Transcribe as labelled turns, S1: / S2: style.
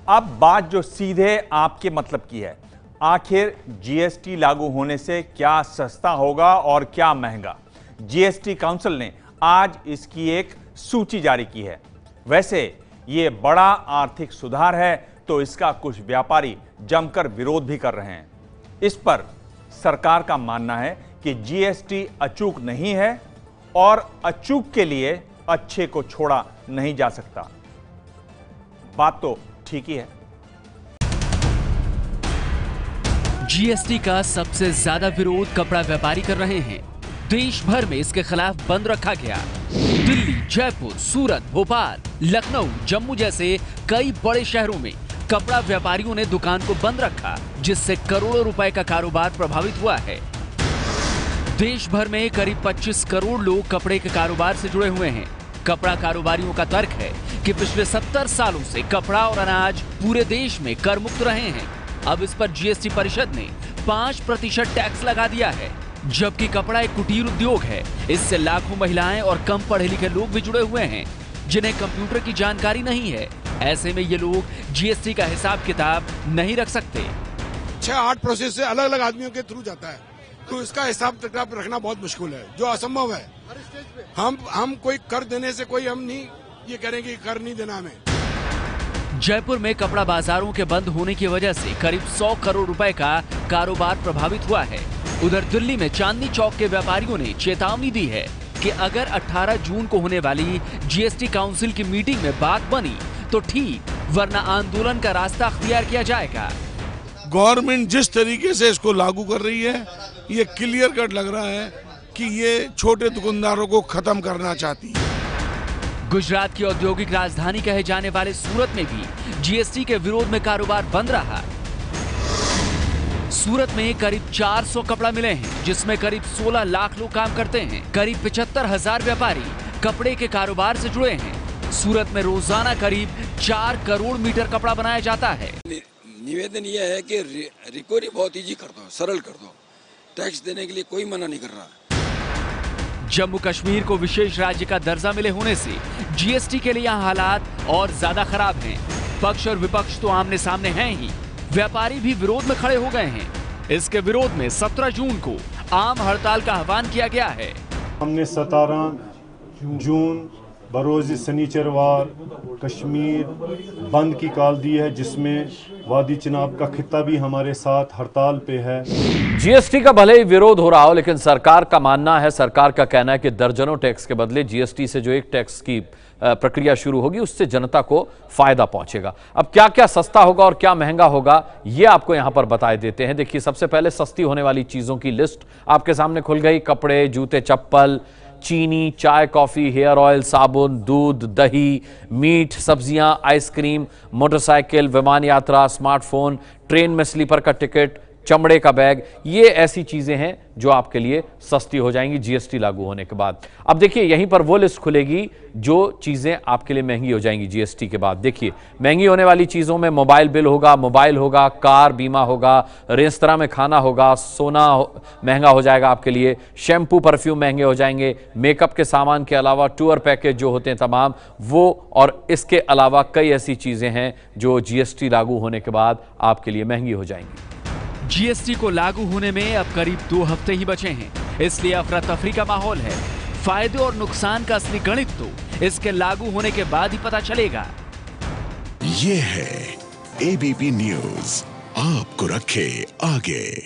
S1: अब बात जो सीधे आपके मतलब की है, आखिर जीएसटी लागू होने से क्या सस्ता होगा और क्या महंगा। जीएसटी काउंसिल ने आज इसकी एक सूची जारी की है। वैसे ये बड़ा आर्थिक सुधार है तो इसका कुछ व्यापारी जमकर विरोध भी कर रहे हैं। इस पर सरकार का मानना है कि जीएसटी अचूक नहीं है और अचूक के लिए अच्छे को छोड़ा नहीं जा सकता। बात तो ठीक ही है।
S2: जीएसटी का सबसे ज्यादा विरोध कपड़ा व्यापारी कर रहे हैं। देश भर में इसके खिलाफ बंद रखा गया। दिल्ली, जयपुर, सूरत, भोपाल, लखनऊ, जम्मू जैसे कई बड़े शहरों में कपड़ा व्यापारियों ने दुकान को बंद रखा, जिससे करोड़ों रुपए का कारोबार प्रभावित हुआ है। देश भर में करीब 25 करोड़ लोग कपड़े के कारोबार से जुड़े हुए हैं। कपड़ा कारोबारियों का तर्क है कि पिछले 70 सालों से कपड़ा और अनाज पूरे देश में कर मुक्त रहे हैं। अब इस पर जीएसटी परिषद ने 5% टैक्स लगा दिया है। जबकि कपड़ा एक कुटीर उद्योग है, इससे लाखों महिलाएं और कम पढ़े लिखे लोग भी जुड़े हुए हैं जिन्हें कंप्यूटर की जानकारी नहीं है। ऐसे में ये लोग जीएसटी का हिसाब किताब नहीं रख सकते।
S3: 6-8 प्रोसेस से अलग अलग आदमियों के थ्रू जाता है, तो इसका हिसाब किताब रखना बहुत मुश्किल है, जो असंभव है। हम कोई कर देने से कोई हम नहीं ये करेंगे, कर नहीं देना हमें।
S2: जयपुर में कपड़ा बाजारों के बंद होने की वजह से करीब 100 करोड़ रुपए का कारोबार प्रभावित हुआ है। उधर दिल्ली में चांदनी चौक के व्यापारियों ने चेतावनी दी है कि अगर 18 जून को होने वाली जीएसटी काउंसिल की मीटिंग में बात बनी तो ठीक, वरना आंदोलन का रास्ता अख्तियार किया जाएगा।
S3: गवर्नमेंट जिस तरीके से इसको लागू कर रही है, ये क्लियर कट लग रहा है कि ये छोटे दुकानदारों को खत्म करना चाहती है।
S2: गुजरात की औद्योगिक राजधानी कहे जाने वाले सूरत में भी जीएसटी के विरोध में कारोबार बंद रहा। सूरत में करीब 400 कपड़ा मिले हैं, जिसमें करीब 16 लाख लोग काम करते हैं। करीब 75,000 व्यापारी कपड़े के कारोबार से जुड़े हैं। सूरत में रोजाना करीब 4 करोड़ मीटर कपड़ा बनाया जाता है।
S4: निवेदन यह है कि रिकवरी बहुत इजी कर दो, सरल कर दो। टैक्स देने के लिए कोई मना नहीं कर रहा।
S2: जम्मू कश्मीर को विशेष राज्य का दर्जा मिले होने से जीएसटी के लिए यहाँ हालात और ज्यादा खराब हैं। पक्ष और विपक्ष तो आमने सामने हैं ही, व्यापारी भी विरोध में खड़े हो गए हैं। इसके विरोध में 17 जून को आम हड़ताल का आह्वान किया गया है।
S5: हमने 17 जून बरोज़ शनिचरवार कश्मीर बंद की कॉल दी है, जिसमें वादी चिनाब का खित्ता भी हमारे साथ हड़ताल पे है।
S6: जीएसटी का भले ही विरोध हो रहा हो, लेकिन सरकार का मानना है, सरकार का कहना है कि दर्जनों टैक्स के बदले जीएसटी से जो एक टैक्स की प्रक्रिया शुरू होगी, उससे जनता को फायदा पहुंचेगा। अब क्या क्या सस्ता होगा और क्या महंगा होगा, ये आपको यहां पर बताए देते हैं। देखिए, सबसे पहले सस्ती होने वाली चीजों की लिस्ट आपके सामने खुल गई। कपड़े, जूते, चप्पल, चीनी, चाय, कॉफी, हेयर ऑयल, साबुन, दूध, दही, मीट, सब्जियां, आइसक्रीम, मोटरसाइकिल, विमान यात्रा, स्मार्टफोन, ट्रेन में स्लीपर का टिकट, चमड़े का बैग, ये ऐसी चीजें हैं जो आपके लिए सस्ती हो जाएंगी जीएसटी लागू होने के बाद। अब देखिए, यहीं पर वो लिस्ट खुलेगी जो चीजें आपके लिए महंगी हो जाएंगी जीएसटी के बाद। देखिए, महंगी होने वाली चीजों में मोबाइल बिल होगा, कार बीमा होगा, रेस्तरां में खाना होगा, सोना महंगा हो जाएगा आपके लिए, शैम्पू परफ्यूम महंगे हो जाएंगे, मेकअप के सामान के अलावा टूर पैकेज जो होते हैं तमाम वो, और इसके अलावा कई ऐसी चीजें हैं जो जीएसटी लागू होने के बाद आपके लिए महंगी हो जाएंगी।
S2: जीएसटी को लागू होने में अब करीब 2 हफ्ते ही बचे हैं, इसलिए अफरा तफरी का माहौल है। फायदे और नुकसान का असली गणित तो इसके लागू होने के बाद ही पता चलेगा।
S7: ये है एबीपी न्यूज़, आपको रखे आगे।